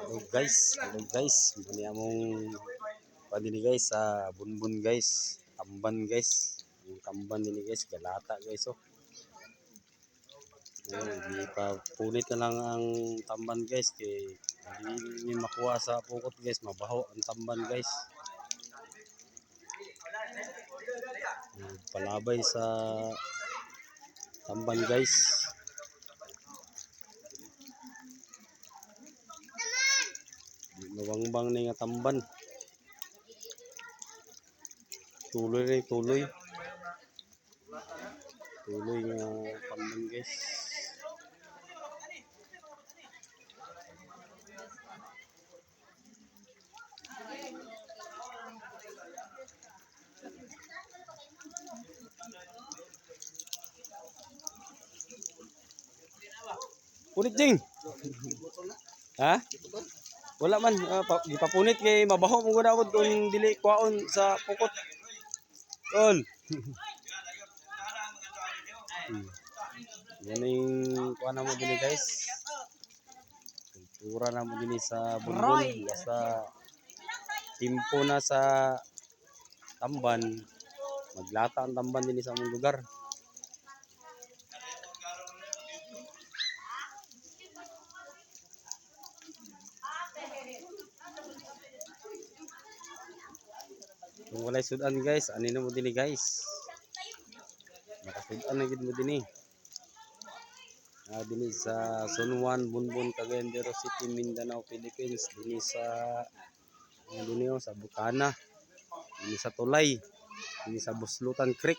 Hello guys, muni among padini guys sa bunbun guys, tamban guys. Yung tamban din guys, galata guys oh. Di pa punit na lang ang tamban guys kay hindi makuha sa pukot guys, mabaho ang tamban guys. Palabay sa tamban guys. Mabangbang na nga tamban. Tuloy rin, tuloy. Tuloy nga tamban guys. Punit jing. Ha? Wala man, gipapunit kay mabaho mo gud kung dili kwaon sa pukot. Tol. Yan yung kuha na mo din guys. Kultura na mo din sa bunbun. Basta timpo na sa tamban. Maglata ang tamban din sa among lugar. Kung walay sudan guys, ani na mo din guys. Makasudan na gid mo din dinhi sa Sunwan, Bunbun, Cagayan de Oro City, Mindanao, Philippines. Dinhi sa sa Bukana, dinhi sa Tulay, dinhi sa Buslutan Creek.